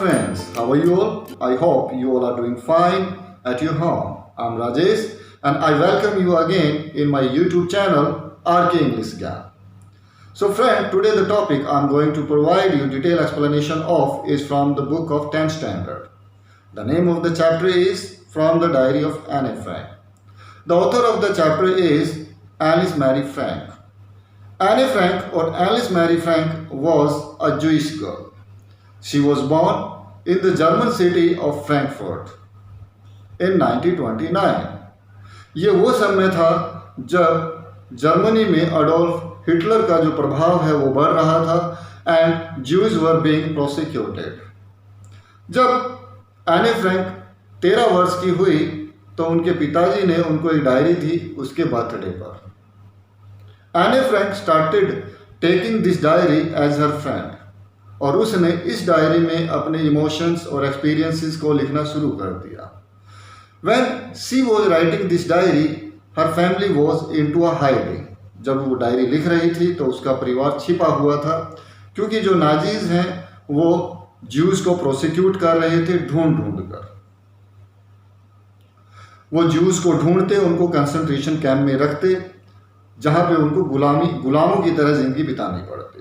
friends, how are you all? I hope you all are doing fine at your home. I'm Rajesh and I welcome you again in my YouTube channel RK English Gyan. So friend, today the topic I'm going to provide you detailed explanation of is from the book of 10th standard. The name of the chapter is From the Diary of Anne Frank. The author of the chapter is Alice Mary Frank. Anne Frank or Alice Mary Frank was a Jewish girl. She was born in the German city of Frankfurt in 1929. ये वो समय था जब Germany में Adolf Hitler का जो प्रभाव है वो बढ़ रहा था and Jews were being prosecuted. जब एने फ्रैंक 13 वर्ष की हुई तो उनके पिताजी ने उनको एक डायरी दी उसके बर्थडे पर. Anne Frank started taking this diary as her friend और उसने इस डायरी में अपने इमोशंस और एक्सपीरियंसेस को लिखना शुरू कर दिया. When she was writing this diary, her family was into a hiding. जब वो डायरी लिख रही थी तो उसका परिवार छिपा हुआ था क्योंकि जो नाजीज हैं वो ज्यूज को प्रोसिक्यूट कर रहे थे ढूंढ कर. वो ज्यूज को ढूंढते, उनको कंसंट्रेशन कैंप में रखते जहां पे उनको गुलामों की तरह जिंदगी बितानी पड़ती.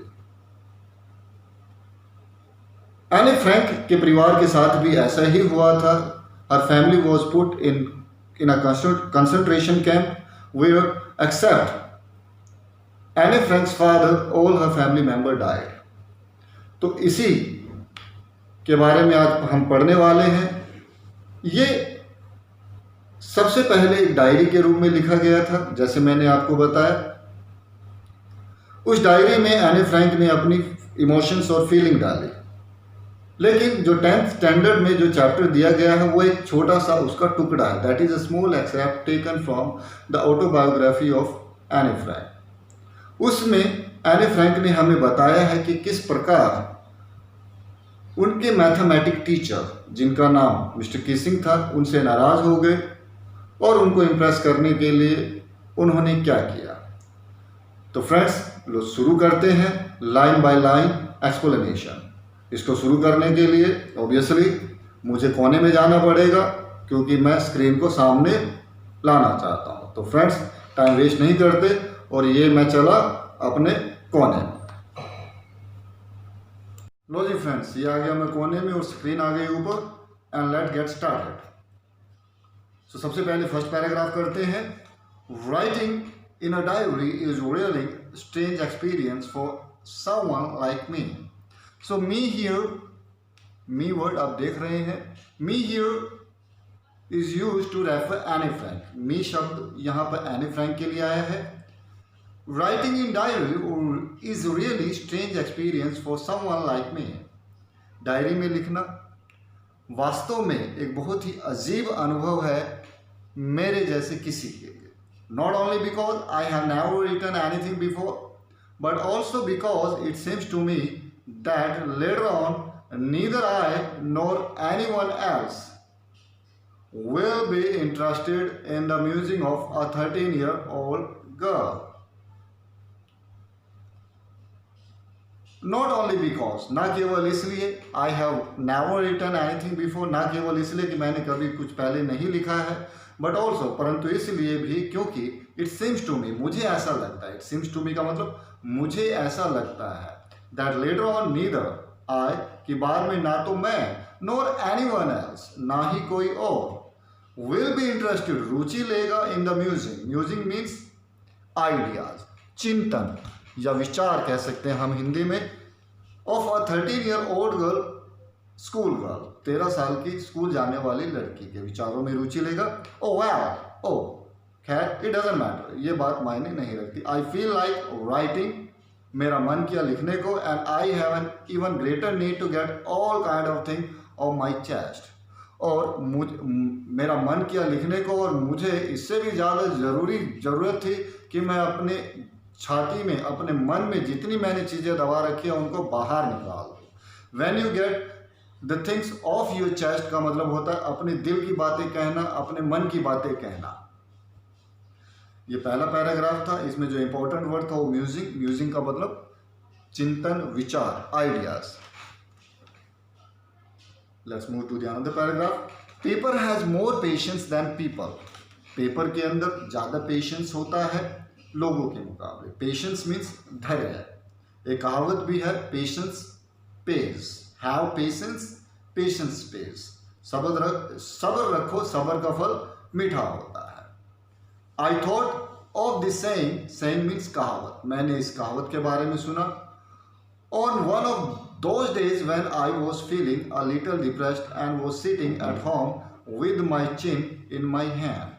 एने फ्रैंक के परिवार के साथ भी ऐसा ही हुआ था. Her family was put in a concentration camp where except Anne Frank's father, all her family member died. तो इसी के बारे में आज हम पढ़ने वाले हैं. ये सबसे पहले एक डायरी के रूप में लिखा गया था जैसे मैंने आपको बताया. उस डायरी में एने फ्रैंक ने अपनी इमोशंस और फीलिंग डाली. लेकिन जो 10th स्टैंडर्ड में जो चैप्टर दिया गया है वो एक छोटा सा उसका टुकड़ा है. That is a small extract taken from the autobiography of एने फ्रैंक. उसमें एने फ्रैंक ने हमें बताया है कि किस प्रकार उनके मैथमेटिक टीचर जिनका नाम मिस्टर किसिंग था उनसे नाराज हो गए और उनको इम्प्रेस करने के लिए उन्होंने क्या किया. तो फ्रेंड्स लो शुरू करते हैं लाइन बाय लाइन एक्सप्लेनेशन. इसको शुरू करने के लिए ऑब्वियसली मुझे कोने में जाना पड़ेगा क्योंकि मैं स्क्रीन को सामने लाना चाहता हूँ. तो फ्रेंड्स टाइम वेस्ट नहीं करते और ये मैं चला अपने कोने में. लो जी फ्रेंड्स, ये आ गया मैं कोने में और स्क्रीन आ गई ऊपर and let get started. So सबसे पहले फर्स्ट पैराग्राफ करते हैं. Writing in a diary is really strange experience for someone like me. So me here, me word आप देख रहे हैं. Me here is use to refer Anne Frank. Me शब्द यहाँ पर एने फ्रैंक के लिए आया है. Writing in diary is really strange experience for someone like me. Diary में लिखना वास्तव में एक बहुत ही अजीब अनुभव है मेरे जैसे किसी के लिए. Not only because I have never written anything before but also because it seems to me that later on neither I nor anyone else will be interested in the musing of a 13-year-old girl. Not only because, ना केवल इसलिए I have never written anything before, ना केवल इसलिए कि मैंने कभी कुछ पहले नहीं लिखा है, but also परंतु इसलिए भी क्योंकि it seems to me, मुझे ऐसा लगता है. It seems to me का मतलब मुझे ऐसा लगता है that later on neither I कि बाद में ना तो मैं nor anyone else ना ही कोई और will be interested रुचि लेगा in the musing. Musing means ideas, चिंतन या विचार कह सकते हैं हम हिंदी में of a 13-year-old girl, school girl, 13 साल की स्कूल जाने वाली लड़की के विचारों में रुचि लेगा. oh well, oh खैर it doesn't matter, ये बात मायने नहीं रखती. I feel like writing, मेरा मन किया लिखने को and I have an even greater need to get all kind of thing off my chest. और मेरा मन किया लिखने को और मुझे इससे भी ज़्यादा ज़रूरत थी कि मैं अपने छाती में अपने मन में जितनी मैंने चीज़ें दबा रखी हैं उनको बाहर निकाल दूँ. When you get the things of your chest का मतलब होता है अपने दिल की बातें कहना, अपने मन की बातें कहना. ये पहला पैराग्राफ था. इसमें जो इंपॉर्टेंट वर्ड था वो म्यूजिंग. म्यूजिंग का मतलब चिंतन, विचार, ideas. Let's move to the another paragraph. Paper has more patience than people. Paper के अंदर ज़्यादा पेशेंस होता है लोगों के मुकाबले. पेशेंस मीन्स धैर्य. एक कहावत भी है, patience page. Have patience, patience page. सब्र रखो, सब्र का फल मीठा होता है. I thought of this saying. Saying means कहावत. मैंने इस कहावत के बारे में सुना. On one of those days when I was feeling a little depressed and was sitting at home with my chin in my hand.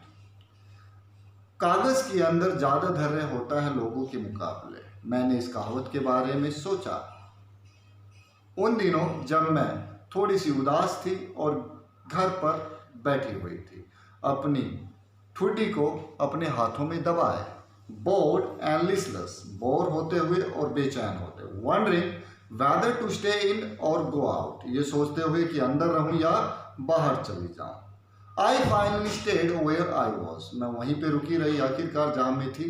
कागज के अंदर ज्यादा धैर्य होता है लोगों के मुकाबले. मैंने इस कहावत के बारे में सोचा उन दिनों जब मैं थोड़ी सी उदास थी और घर पर बैठी हुई थी, अपनी ठुड्डी को अपने हाथों में दबाए. Board and listless. बोर होते हुए और बेचैन होते हुए. Wondering whether to stay in or go out. ये सोचते हुए कि अंदर रहूं या बाहर चली जाऊं. I finally stayed where I was. मैं वहीं पे रुकी रही आखिरकार जहां मैं थी.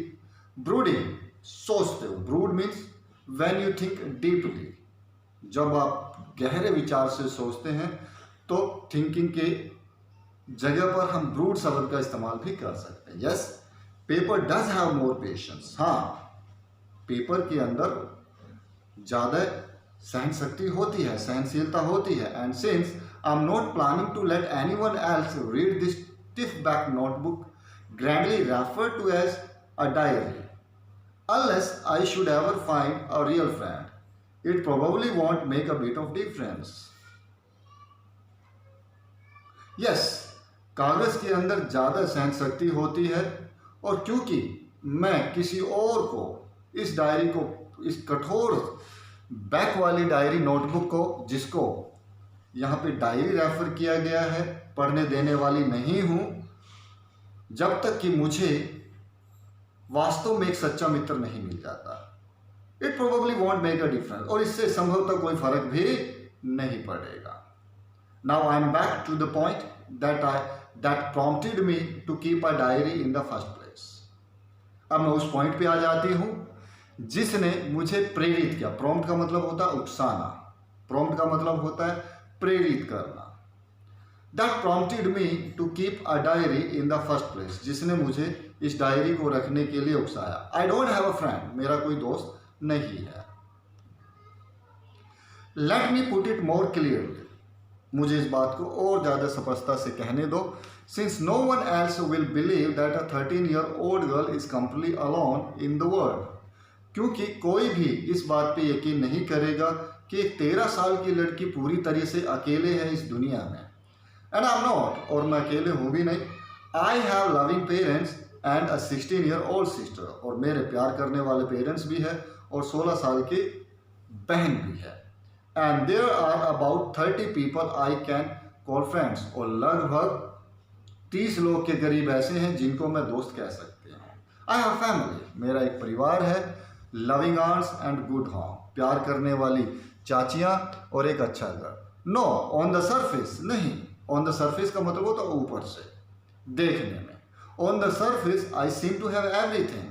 Brooding. सोचते हो. Brood means when you think deeply. जब आप गहरे विचार से सोचते हैं तो थिंकिंग के जगह पर हम ब्रूड शब्द का इस्तेमाल भी कर सकते हैं. Yes, paper does have more patience. हाँ, पेपर के अंदर ज़्यादा सहन शक्ति होती है, सहनशीलता होती है. And since I am not planning to let anyone else read this stiff back notebook, grandly referred to as a diary, unless I should ever find a real friend, it probably won't make a bit of difference. Yes, कागज के अंदर ज़्यादा सहन शक्ति होती है और क्योंकि मैं किसी और को इस डायरी को, इस कठोर बैक वाली डायरी नोटबुक को, जिसको यहाँ पे डायरी रेफर किया गया है, पढ़ने देने वाली नहीं हूँ जब तक कि मुझे वास्तव में एक सच्चा मित्र नहीं मिल जाता. It probably won't make a difference. और इससे संभवतः कोई फर्क भी नहीं पड़ेगा. Now I am back to the point that prompted me to keep a diary in the first place. अब मैं उस पॉइंट पे आ जाती हूँ जिसने मुझे प्रेरित किया. प्रॉम्प्ट का मतलब होता है उकसाना. प्रॉम्प्ट का मतलब होता है प्रेरित करना. That prompted me to keep a diary in the first place. जिसने मुझे इस डायरी को रखने के लिए उकसाया. I don't have a friend. मेरा कोई दोस्त नहीं है. Let me put it more clearly. मुझे इस बात को और ज़्यादा स्पष्टता से कहने दो. Since no one else will believe that a 13-year-old girl is completely alone in the world. क्योंकि कोई भी इस बात पे यकीन नहीं करेगा कि एक 13 साल की लड़की पूरी तरह से अकेले है इस दुनिया में. And I am not. और मैं अकेले हूँ भी नहीं. I have loving parents and a 16-year-old sister. और मेरे प्यार करने वाले पेरेंट्स भी है और 16 साल की बहन भी है. And there are about 30 people I can call friends. और लगभग 30 लोग के करीब ऐसे हैं जिनको मैं दोस्त कह सकते हैं. I have family. मेरा एक परिवार है. Loving aunts and good home. प्यार करने वाली चाचियाँ और एक अच्छा घर. No on the surface. नहीं, ऑन द सरफेस का मतलब होता है ऊपर से देखने में. On the surface I seem to have everything.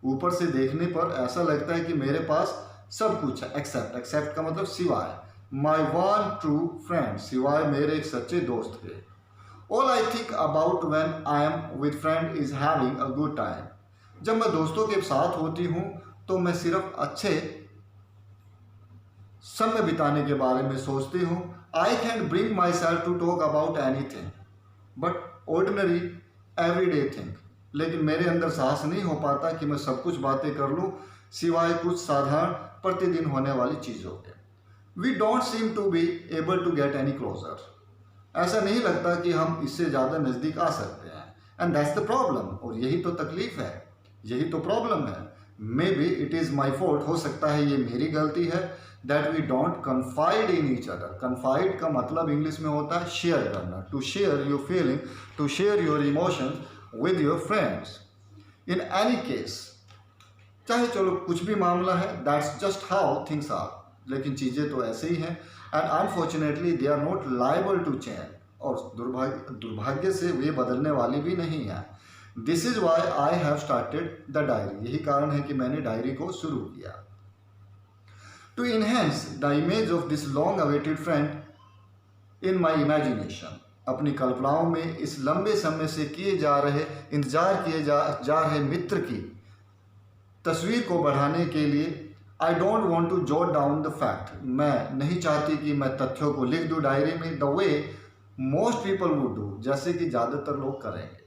ऊपर से देखने पर ऐसा लगता है कि मेरे पास सब कुछ है. एक्सेप्ट. एक्सेप्ट का मतलब सिवाय. My one true friend. सिवाय मेरे एक सच्चे दोस्त के. All I think about when I am with friend is having a good time. जब मैं दोस्तों के साथ होती हूँ तो मैं सिर्फ अच्छे समय बिताने के बारे में सोचती हूँ. I can bring myself to talk about anything but ordinary everyday thing. लेकिन मेरे अंदर साहस नहीं हो पाता कि मैं सब कुछ बातें कर लूँ सिवाय कुछ साधारण प्रतिदिन होने वाली चीज़ों के. We don't seem to be able to get any closer. ऐसा नहीं लगता कि हम इससे ज़्यादा नज़दीक आ सकते हैं. And that's the problem. और यही तो तकलीफ है, यही तो प्रॉब्लम है. Maybe it is my fault. हो सकता है ये मेरी गलती है. That we don't confide in each other. Confide का मतलब इंग्लिश में होता है शेयर करना. To share your feeling, to share your emotions with your friends. In any case, चाहे चलो कुछ भी मामला है, that's just how things are. लेकिन चीज़ें तो ऐसे ही हैं. And unfortunately they are not liable to change. और दुर्भाग्य से वे बदलने वाली भी नहीं है. This is why I have started the diary. यही कारण है कि मैंने डायरी को शुरू किया. To enhance the image of this long awaited friend in my imagination, अपनी कल्पनाओं में इस लंबे समय से इंतजार किए जा रहे मित्र की तस्वीर को बढ़ाने के लिए I don't want to jot down the fact, मैं नहीं चाहती कि मैं तथ्यों को लिख दूँ डायरी में, the way most people would do, जैसे कि ज़्यादातर लोग करेंगे।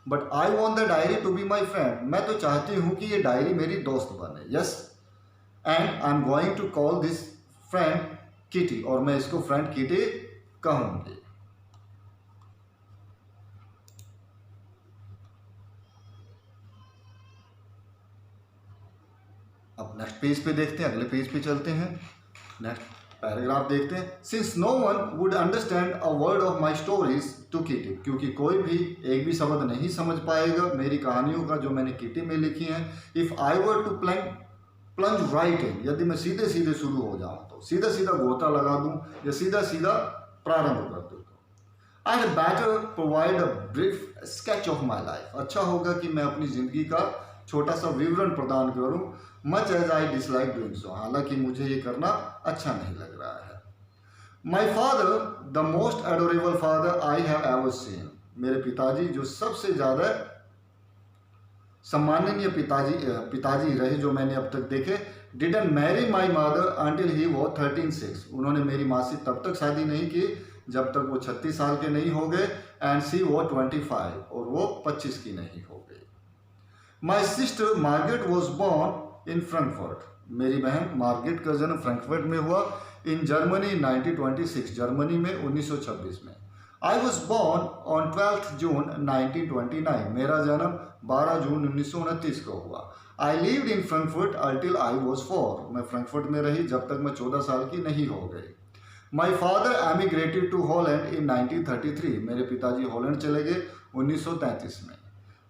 But I want the diary to be my friend, मैं तो चाहती हूँ कि ये डायरी मेरी दोस्त बने। Yes, and I am going to call this friend Kitty, और मैं इसको फ्रेंड किटी कहूँगी। अब नेक्स्ट पेज पे देखते हैं, अगले पेज पे चलते हैं, नेक्स्ट पैराग्राफ देखते हैं। Since no one would understand a word of my stories to Kitty, क्योंकि कोई भी एक भी शब्द नहीं समझ पाएगा मेरी कहानियों का जो मैंने किटी में लिखी हैं। If I were to plunge right in, यदि मैं सीधे सीधे शुरू हो जाऊँ तो सीधा सीधा गोता लगा दूँ या सीधा सीधा प्रारंभ कर दूँ, I had better provide a brief sketch of my life, अच्छा होगा कि मैं अपनी ज़िंदगी का छोटा सा विवरण प्रदान करूं। Much as I dislike doing so, हालांकि मुझे ये करना अच्छा नहीं लग रहा है। My father the most adorable father I have ever seen, मेरे पिताजी जो सबसे ज़्यादा सम्माननीय पिताजी रहे जो मैंने अब तक देखे, didn't marry my mother until he was 13-6, उन्होंने मेरी माँ से तब तक शादी नहीं की जब तक वो 36 साल के नहीं हो गए, एंड सी वो 25, और वो 25 की नहीं हो गई। My sister Margaret was born in Frankfurt, मेरी बहन मार्गरेट का जन्म फ्रैंकफर्ट में हुआ, इन जर्मनी 1926, जर्मनी में 1926 में। आई वॉज बॉर्न ऑन 12 जून 1929, मेरा जन्म 12 जून 1929 को हुआ। I lived in Frankfurt अल्टिल I was 4, मैं फ्रैंकफर्ट में रही जब तक मैं 14 साल की नहीं हो गई। My father emigrated to Holland in 1933, मेरे पिताजी हॉलैंड चले गए 1933 में।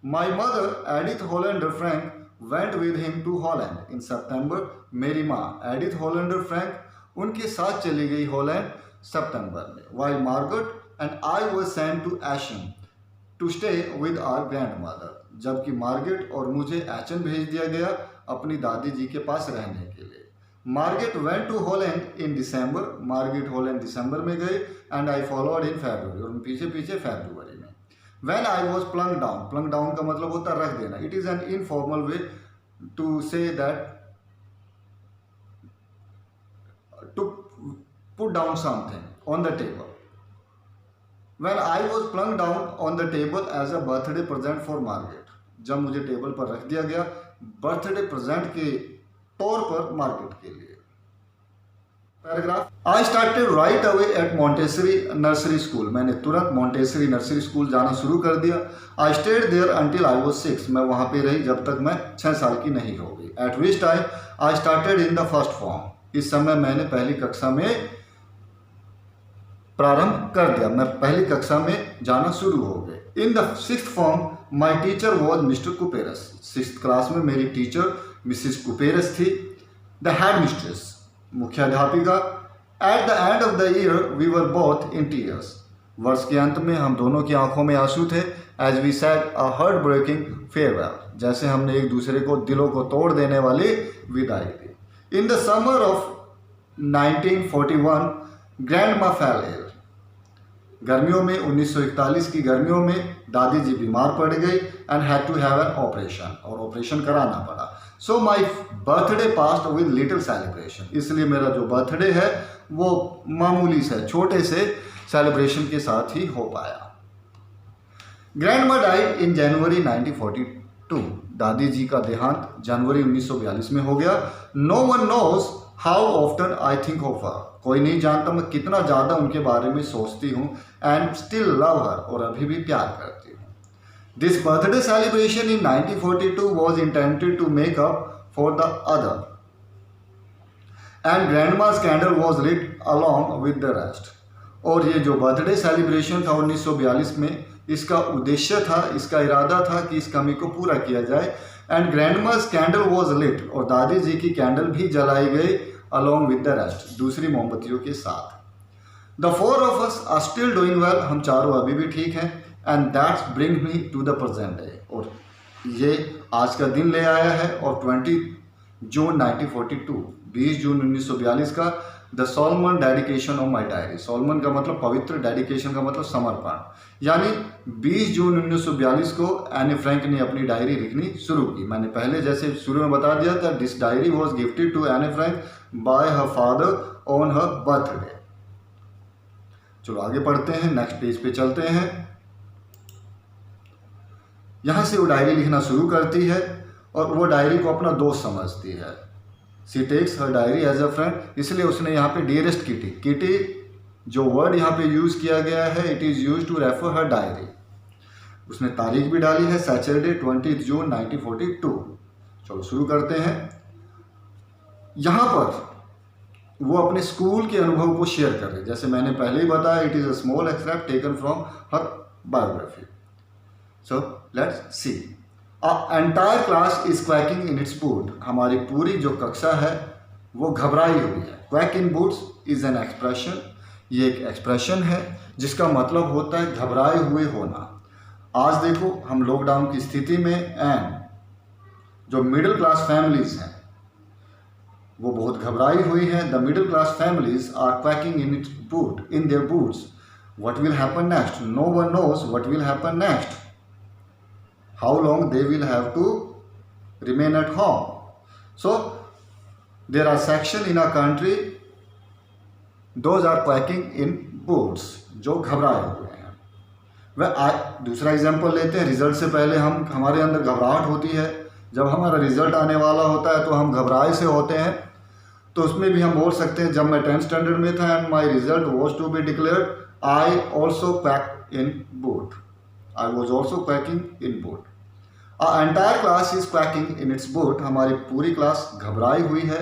My mother Edith Hollander Frank went with him to Holland in September, मेरी माँ एडिथ होलैंडर फ्रैंक उनके साथ चली गई हॉलैंड सितंबर में। While Margaret and I were sent to Aachen to stay with our grandmother, जबकि मार्गरेट और मुझे एचन भेज दिया गया अपनी दादी जी के पास रहने के लिए। Margaret went to Holland in December, Margaret Holland दिसंबर में गए, एंड आई फॉलोड इन फरवरी, और पीछे पीछे फरवरी में। When I was plunged down का मतलब होता है रख देना, it is an informal way to say that to put down something on the table. When I was plunged down on the table as a birthday present for Margaret, जब मुझे table पर रख दिया गया बर्थडे प्रेजेंट के तौर पर Margaret के लिए। Paragraph, I started right away at Montessori nursery school, मैंने तुरंत मॉन्टेसरी नर्सरी स्कूल जाना शुरू कर दिया। I stayed there until I was 6, मैं वहाँ पे रही जब तक मैं 6 साल की नहीं हो गई। Eight which time I started in the first form, इस समय मैंने पहली कक्षा में प्रारंभ कर दिया, मैं पहली कक्षा में जाना शुरू हो गए। In the 6th form my teacher was Mr Kuperus, 6th class में मेरी टीचर मिसिस कुपेरस थी। द हेड मिस्ट्रेस, मुख्याध्यापिका। At the end of the year we were both in tears, वर्ष के अंत में हम दोनों की आंखों में आंसू थे। As we said a heartbreaking farewell, जैसे हमने एक दूसरे को दिलों को तोड़ देने वाली विदाई दी। In the summer of 1941 grandma fell ill, गर्मियों में 1941 की गर्मियों में दादी जी बीमार पड़ गई, and had to have an operation, और ऑपरेशन कराना पड़ा। So my birthday passed with little celebration, इसलिए मेरा जो बर्थडे है वो मामूली से छोटे से सेलिब्रेशन के साथ ही हो पाया। ग्रैंड मा डाइड इन जनवरी 1942, दादी जी का देहांत जनवरी 1942 में हो गया। No one knows how often I think of her, कोई नहीं जानता मैं कितना ज़्यादा उनके बारे में सोचती हूँ। एंड स्टिल लव हर, और अभी भी प्यार करती हूँ। This birthday celebration in 1942 was intended to make up for the other, and grandma's candle was lit along with the rest, और ये जो बर्थडे सेलिब्रेशन था 1942 में, इसका उद्देश्य था, इसका इरादा था कि इस कमी को पूरा किया जाए। And grandma's candle was lit, और दादी जी की कैंडल भी जलाई गई अलॉन्ग विद द रेस्ट, दूसरी मोमबत्तियों के साथ। The 4 of us are still doing well, हम चारों अभी भी ठीक हैं। And that's bring me to the present day, और ये आज का दिन ले आया है, और जून 1942, 20 जून 1942 का the Solomon dedication of my diary. Solomon का मतलब पवित्र, डेडिकेशन का मतलब समर्पण, यानी 20 जून 1942 को एनी फ्रैंक ने अपनी डायरी लिखनी शुरू की। मैंने पहले जैसे शुरू में बता दिया था, this diary was gifted to Anne Frank by her father on her birthday. चलो आगे पढ़ते हैं, नेक्स्ट पेज पे चलते हैं। यहां से वो डायरी लिखना शुरू करती है और वो डायरी को अपना दोस्त समझती है। She takes her diary as a friend, इसलिए उसने यहाँ पे डियरेस्ट किटी, किटी जो वर्ड यहाँ पे यूज किया गया है, it is use to refer her diary. उसने तारीख भी डाली है, सैटरडे 20 जून 1942। चलो शुरू करते हैं। यहाँ पर वो अपने स्कूल के अनुभव को शेयर कर रहे हैं। जैसे मैंने पहले ही बताया, it is a small extract taken from her biography. So let's see. Entire class is quacking in its boot, हमारी पूरी जो कक्षा है वो घबराई हुई है। Quack in boots is an expression, ये एक एक्सप्रेशन है जिसका मतलब होता है घबराए हुए होना। आज देखो हम लॉकडाउन की स्थिति में एंड जो मिडिल क्लास फैमिलीज हैं वो बहुत घबराई हुई हैं। The middle class families are quacking in its boot, in their boots. What will happen next? No one knows what will happen next, how long they will have to remain at home. So there are sections in our country, those are quacking in boots, जो घबराए हुए हैं। वह दूसरा example लेते हैं। Result से पहले हमारे अंदर घबराहट होती है। जब हमारा रिजल्ट आने वाला होता है तो हम घबराए से होते हैं। तो उसमें भी हम बोल सकते हैं, जब मैं 10th स्टैंडर्ड में था and my result was to be declared, I also quake in boot, I was also quacking in boot. Our entire class is quacking in its boot. हमारी पूरी क्लास घबराई हुई है।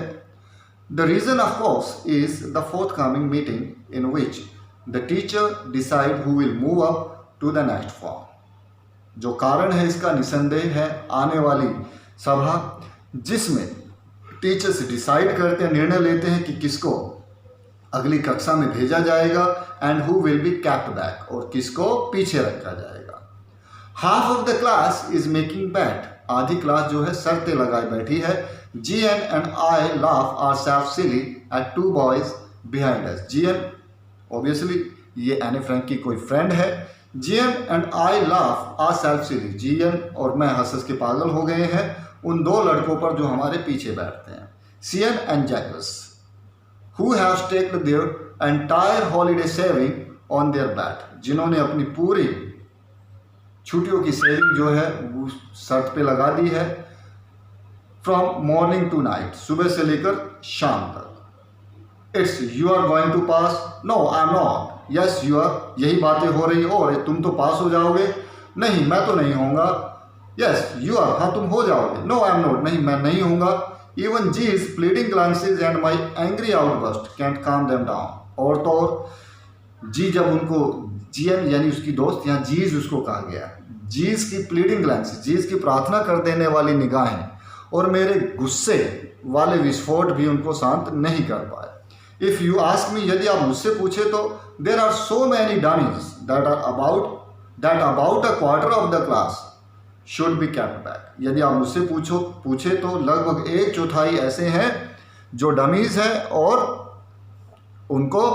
The reason of course is the forthcoming meeting in which the teacher decide who will move up to the next form. जो कारण है इसका निसंदेह है आने वाली सभा, जिसमें टीचर्स डिसाइड करते हैं, निर्णय लेते हैं कि किसको अगली कक्षा में भेजा जाएगा and who will be kept back, और किसको पीछे रखा जाएगा। Half of the class is making bet, आधी क्लास जो है शर्तें लगाए बैठी है। G N and I laugh our self silly at two boys behind us. G N obviously ये एनी फ्रैंक की कोई फ्रेंड है। G N and I laugh our self silly, G N और मैं हंस के पागल हो गए हैं उन दो लड़कों पर जो हमारे पीछे बैठते हैं। Sean and Jacques who have staked their entire holiday saving on their bet, जिन्होंने अपनी पूरी छुट्टियों की सेविंग जो है वो शर्त पे लगा दी है। फ्रॉम मॉर्निंग टू नाइट, सुबह से लेकर शाम तक। It's you are going to pass, no I am not, yes you are, यही बातें हो रही, और तुम तो पास हो जाओगे, नहीं मैं तो नहीं होऊंगा, यस यू आर, हाँ तुम हो जाओगे, नो आई एम नॉट, नहीं मैं नहीं होऊंगा। Even these pleading glances and my angry outburst can't calm them down. और तो और जी जब उनको जीएन यानी उसकी दोस्त, यहाँ जीज उसको कहा गया, जीज की प्लीडिंग ग्लांसेज, जीज की प्रार्थना कर देने वाली निगाहें और मेरे गुस्से वाले विस्फोट भी उनको शांत नहीं कर पाए। इफ़ यू आस्क मी, यदि आप मुझसे पूछे तो there are so many dummies that about a quarter of the class should be kept back. यदि आप मुझसे पूछे तो लगभग 1/4 ऐसे हैं जो डमीज हैं और उनको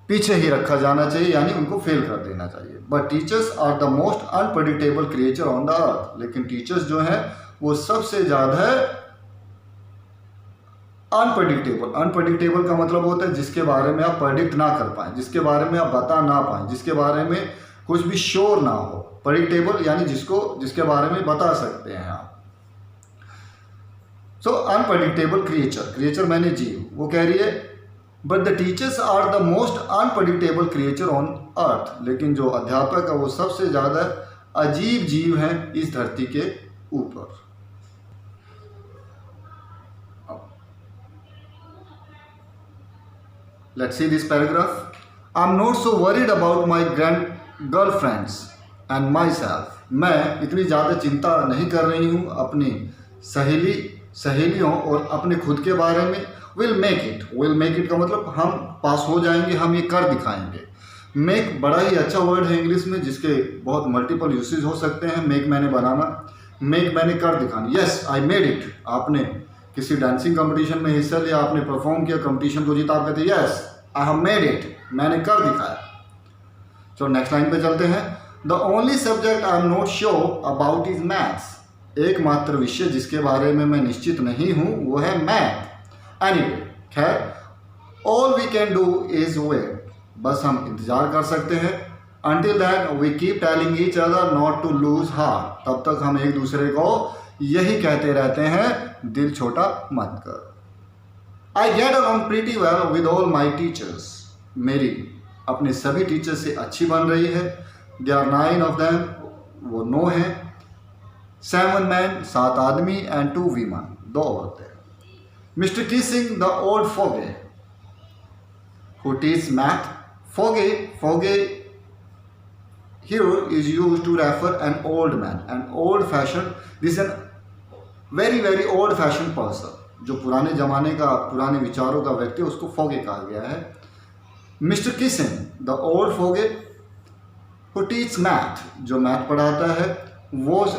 पीछे ही रखा जाना चाहिए, यानी उनको फेल कर देना चाहिए। But teachers are the most unpredictable creature on the earth, लेकिन टीचर्स जो हैं वो सबसे ज़्यादा अनप्रेडिक्टेबल। अनप्रेडिक्टेबल का मतलब होता है जिसके बारे में आप प्रेडिक्ट ना कर पाएँ, जिसके बारे में आप बता ना पाएँ, जिसके बारे में कुछ भी श्योर ना हो। प्रेडिक्टेबल यानी जिसके बारे में बता सकते हैं आप। सो अनप्रेडिक्टेबल क्रिएचर मैंने जीव, वो कह रही है but the teachers are the most unpredictable creature on earth, लेकिन जो अध्यापक है वो सबसे ज़्यादा अजीब जीव हैं इस धरती के ऊपर। Let's see this paragraph. I am not so worried about my girlfriends and my self, मैं इतनी ज़्यादा चिंता नहीं कर रही हूँ अपनी सहेलियों और अपने खुद के बारे में। विल मेक इट का मतलब हम पास हो जाएंगे, हम ये कर दिखाएंगे। मेक बड़ा ही अच्छा वर्ड है इंग्लिश में जिसके बहुत मल्टीपल यूसेज हो सकते हैं। मेक मैंने बनाना, मेक मैंने कर दिखाना। यस आई मेड इट, आपने किसी डांसिंग कंपटीशन में हिस्सा लिया, आपने परफॉर्म किया, कंपटीशन को जीता, आप कहते yes I have made it, मैंने कर दिखाया। तो नेक्स्ट लाइन पे चलते हैं। The only subject I am not sure about is maths. एकमात्र विषय जिसके बारे में मैं निश्चित नहीं हूं वो है मैथ। एनीवे, खैर, all we can do is wait, बस हम इंतजार कर सकते हैं। Until then we keep telling each other not to lose heart, तब तक हम एक दूसरे को यही कहते रहते हैं, दिल छोटा मत कर। I get along pretty well with all my teachers, मेरी अपने सभी टीचर से अच्छी बन रही है। There are 9 of them, वो 9 हैं। 7 men, 7 आदमी, and 2 women, 2 औरतें। Mr. Kissing, the old fogey, who teaches math, fogey here is used to refer an old man, an old fashioned, this is a very old fashioned person, जो पुराने जमाने का, पुराने विचारों का व्यक्ति, उसको फोगे कहा गया है। Mr Keesing, the old fogey who teaches math, जो मैथ पढ़ाता है, was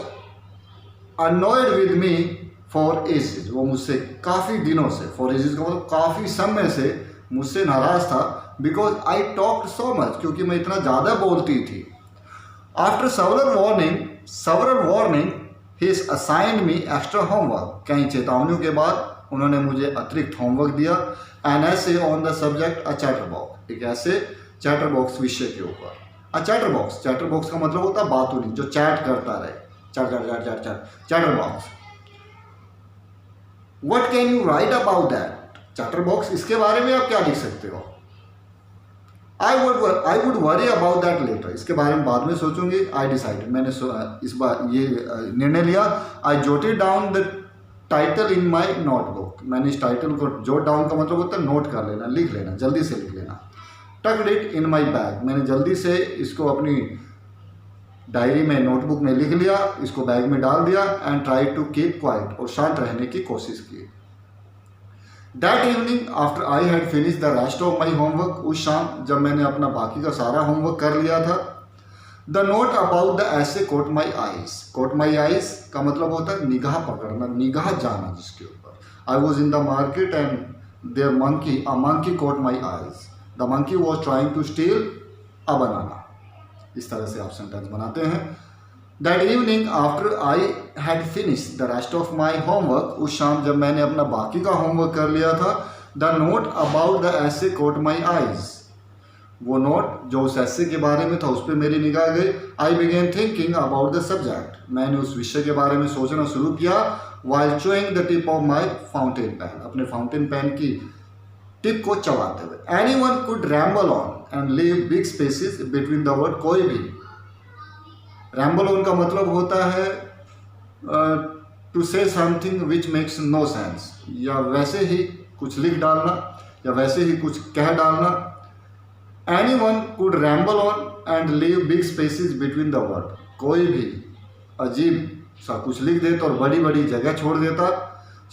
annoyed with me for ages, वो मुझसे काफ़ी दिनों से, for ages का मतलब काफ़ी समय से मुझसे नाराज़ था, because I talked so much, क्योंकि मैं इतना ज़्यादा बोलती थी। After several warning, he assigned me extra homework, कई चेतावनियों के बाद उन्होंने मुझे अतिरिक्त होमवर्क दिया। An essay on the subject a chatterbox, एक ऐसे चैटरबॉक्स विषय के ऊपर। चैटरबॉक्स का मतलब होता है बातूनी, जो चैट करता रहे, chatterbox. What can you write about that? Chatterbox, इसके बारे में आप क्या लिख सकते हो? I would worry about that later, इसके बारे में बाद में सोचूंगी। I decided, मैंने इस बार ये निर्णय लिया। I jotted down the title in my notebook, मैंने इस टाइटल को, jot down का मतलब होता है नोट कर लेना, लिख लेना, जल्दी से लिख लेना। Tucked it in my bag, मैंने जल्दी से इसको अपनी डायरी में, नोटबुक में लिख लिया, इसको बैग में डाल दिया। And tried to keep quiet, और शांत रहने की कोशिश की। That evening after I had finished the rest of my homework, उस शाम जब मैंने अपना बाकी का सारा होमवर्क कर लिया था, the note about the essay caught my eyes. Caught my eyes का मतलब होता है निगाह पकड़ना, निगाह जाना जिसके ऊपर। I was in the market and a monkey caught my eyes. The monkey was trying to steal a banana. इस तरह से आप सेंटेंस बनाते हैं। That evening after I had finished the rest of my homework, उस शाम जब मैंने अपना बाकी का होमवर्क कर लिया था, the note about the essay caught my eyes, वो नोट जो उस essay के बारे में था उस पर मेरी निगाह गई। I began thinking about the subject, मैंने उस विषय के बारे में सोचना शुरू किया। While chewing the tip of my fountain pen, अपने फाउंटेन पेन की टिप को चबाते हुए। Anyone could ramble on and leave big spaces between the word, कोई भी। रैम्बल ऑन का मतलब होता है to say something which makes no sense, या वैसे ही कुछ लिख डालना, या वैसे ही कुछ कह डालना। Anyone could ramble on and leave big spaces between the word, कोई भी अजीब सा कुछ लिख देता और बड़ी बड़ी जगह छोड़ देता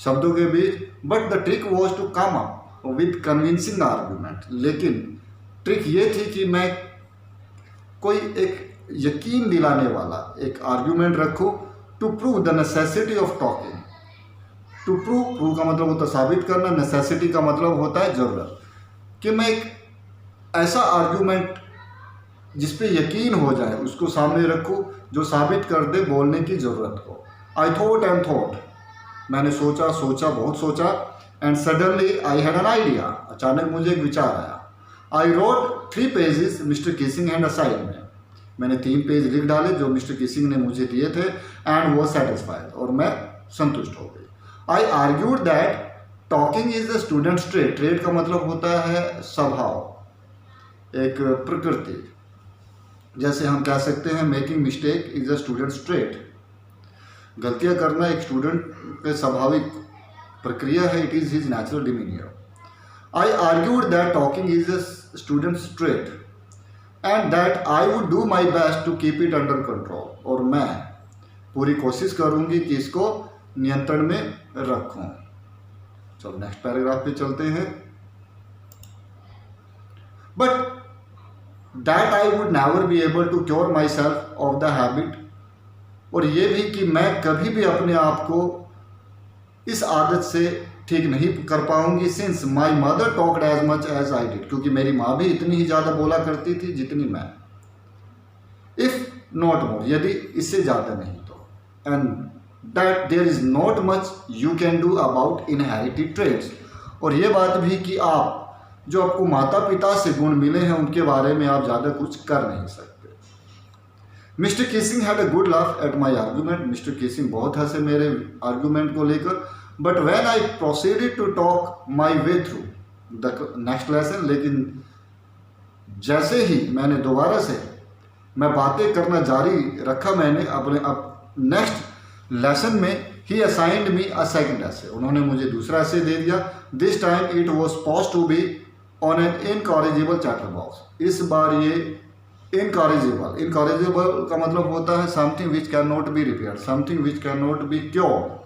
शब्दों के बीच। But the trick was to come up with convincing argument, लेकिन ट्रिक ये थी कि मैं कोई एक यकीन दिलाने वाला एक आर्ग्यूमेंट रखूं, to prove the necessity of talking. To prove का मतलब होता है साबित करना, नेसेसिटी का मतलब होता है जरूरत, कि मैं एक ऐसा आर्ग्यूमेंट जिस पे यकीन हो जाए उसको सामने रखूं, जो साबित कर दे बोलने की ज़रूरत को। आई थॉट एंड थॉट, मैंने सोचा बहुत सोचा। And suddenly I had an idea, अचानक मुझे एक विचार आया। I wrote 3 pages Mr Keesing had assigned me, मैंने 3 पेज लिख डाले जो मिस्टर किसिंग ने मुझे दिए थे। एंड वो सेटिस्फाइड, और मैं संतुष्ट हो गई। I argued that talking is the student's trade, trade का मतलब होता है स्वभाव, एक प्रकृति। जैसे हम कह सकते हैं making mistake is a student's trait, गलतियां करना एक स्टूडेंट के स्वाभाविक प्रक्रिया है, it is his natural demeanour. I argued that talking is a student's trait and that I would do my best to keep it under control, और मैं पूरी कोशिश करूंगी कि इसको नियंत्रण में रखूं। चलो नेक्स्ट पैराग्राफ पे चलते हैं। But that I would never be able to cure myself of the habit, और ये भी कि मैं कभी भी अपने आप को इस आदत से ठीक नहीं कर पाऊंगी। Since my mother talked as much as I did, क्योंकि मेरी माँ भी इतनी ही ज़्यादा बोला करती थी जितनी मैं। इफ़ नॉट मोर, यदि इससे ज़्यादा नहीं तो। And that there is not much you can do about inherited traits, और ये बात भी कि आप जो आपको माता पिता से गुण मिले हैं उनके बारे में आप ज़्यादा कुछ कर नहीं सकते। Mr Keesing had a good laugh at my argument, Mr Keesing बहुत हंसे मेरे आर्गूमेंट को लेकर। But when I proceeded to talk my way through the next lesson, लेकिन जैसे ही मैंने दोबारा से मैं बातें करना जारी रखा, मैंने अपने अब नेक्स्ट लेसन में ही असाइंड मी अ सेकंड ऐसे, उन्होंने मुझे दूसरा ऐसे दे दिया। This time it was supposed to be on an incorrigible chatter box. इस बार ये इनकॉरेजिबल का मतलब होता है something which can not be repaired, something which can not be cured.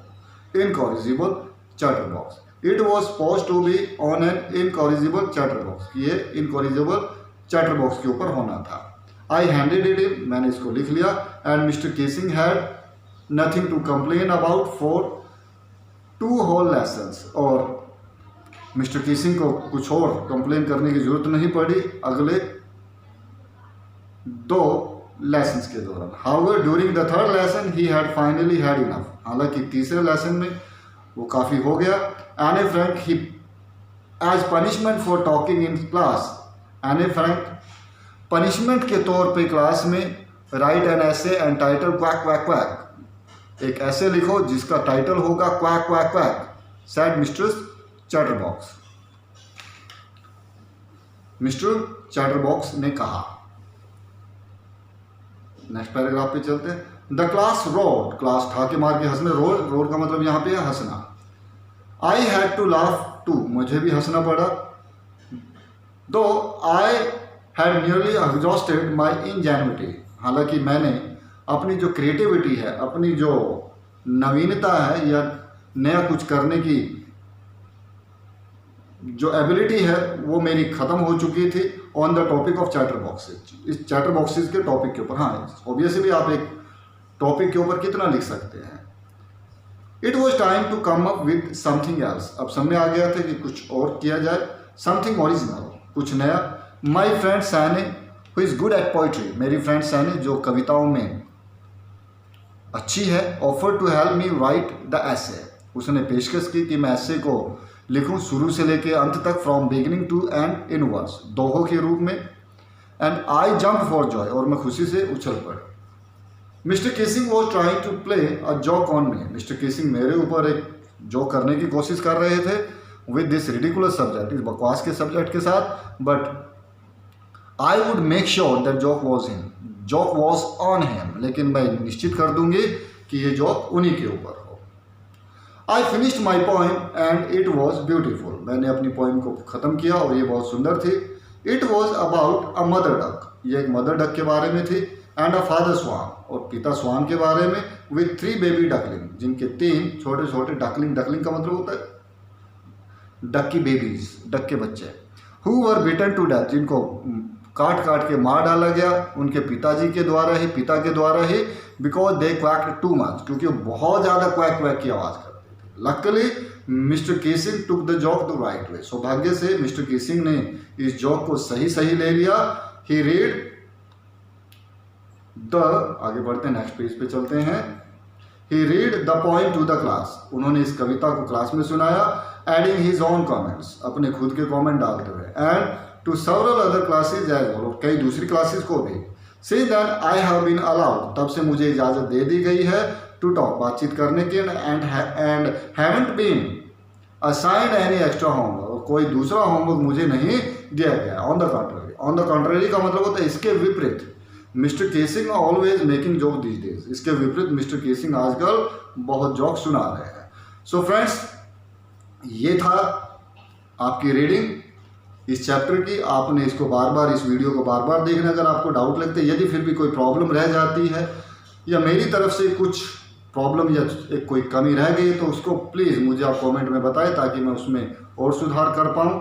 Incorrigible chatter box, it was supposed to be on an incorrigible chatter box, ये incorrigible chatter box के ऊपर होना था। आई हैंडेड इट इन, मैंने इसको लिख लिया। And Mr Keesing had nothing to complain about for 2 whole lessons, और मिस्टर केसिंग को कुछ और कंप्लेन करने की जरूरत नहीं पड़ी अगले 2 लेसन्स के दौरान। However during the third lesson he had finally had enough, हालांकि तीसरे लेसन में वो काफ़ी हो गया। Anne Frank he as punishment for talking in class, Anne Frank punishment के तौर पे क्लास में write an essay and title quack quack quack, एक ऐसे लिखो जिसका टाइटल होगा quack quack quack, said Mr Chatterbox, Mr Chatterbox ने कहा। नेक्स्ट पैराग्राफ पे चलते हैं। द क्लास रोड, क्लास ठाके मार के हंसने, रोड का मतलब यहाँ पे है हंसना। I had to laugh too, मुझे भी हंसना पड़ा। Though I had nearly exhausted my ingenuity, हालांकि मैंने अपनी जो क्रिएटिविटी है, अपनी जो नवीनता है या नया कुछ करने की जो एबिलिटी है वो मेरी ख़त्म हो चुकी थी on the topic of chatter boxes, इस चैटर बॉक्सेज के टॉपिक के ऊपर। हाँ, ऑब्वियसली आप एक टॉपिक के ऊपर कितना लिख सकते हैं। It was time to come up with something else, अब समय आ गया था कि कुछ और किया जाए, समथिंग ओरिजिनल, कुछ नया। My friend Sanne who is good at poetry, मेरी फ्रेंड सैनी जो कविताओं में अच्छी है, offer to help me write the essay, उसने पेशकश की कि मैं ऐसे को लिखूं शुरू से लेके अंत तक, from beginning to end in words, दोहों के रूप में। And I jump for joy, और मैं खुशी से उछल पड़ा। Mr Keesing was trying to play a joke on me, Mr Keesing मेरे ऊपर एक जोक करने की कोशिश कर रहे थे विद दिस रिडिकुलस सब्जेक्ट, इस बकवास के सब्जेक्ट के साथ। But I would make sure that joke was on him, लेकिन मैं निश्चित कर दूंगी कि ये जोक उन्हीं के ऊपर हो। I finished my poem and it was beautiful, मैंने अपनी पोइम को ख़त्म किया और ये बहुत सुंदर थी। It was about a mother duck, ये एक मदर डक के बारे में थी। एंड अ फादर स्वान, और पिता स्वान के बारे में। विथ 3 बेबी डकलिंग, जिनके 3 छोटे छोटे डकलिंग, डकलिंग का मतलब होता है डक की बेबीज, डक के बच्चे। Who were bitten to death, जिनको काट काट के मार डाला गया उनके पिताजी के द्वारा ही, पिता के द्वारा ही। बिकॉज दे क्वैक्ड टू मच, क्योंकि वो बहुत ज़्यादा क्वैक क्वैक की आवाज़ करते थे। Luckily mister casing took the joke the right way, सौभाग्य से मिस्टर केसिंग ने इस जोक को सही ले लिया। ही रीड द, आगे बढ़ते हैं, नेक्स्ट पेज पे चलते हैं। He read the poem to the class, उन्होंने इस कविता को क्लास में सुनाया। एडिंग हिज ओन कमेंट्स, अपने खुद के कमेंट डालते हुए। And to several other classes as well, कई दूसरी क्लासेस को भी। सी then I have been allowed, तब से मुझे इजाज़त दे दी गई है टू टॉक, बातचीत करने की। And haven't been assigned any extra homework, और कोई दूसरा होमवर्क मुझे नहीं दिया गया। On the contrary, on the contrary का मतलब होता है इसके विपरीत। Mr Keesing always making joke these days, इसके विपरीत मिस्टर केसिंग आजकल बहुत जोक सुना रहे हैं। सो फ्रेंड्स, ये था आपकी रीडिंग इस चैप्टर की। आपने इसको बार बार, इस वीडियो को बार बार देखना। अगर आपको डाउट लगते हैं, यदि फिर भी कोई प्रॉब्लम रह जाती है या मेरी तरफ से कुछ प्रॉब्लम या एक कोई कमी रह गई, तो उसको प्लीज़ मुझे आप कमेंट में बताएं, ताकि मैं उसमें और सुधार कर पाऊँ।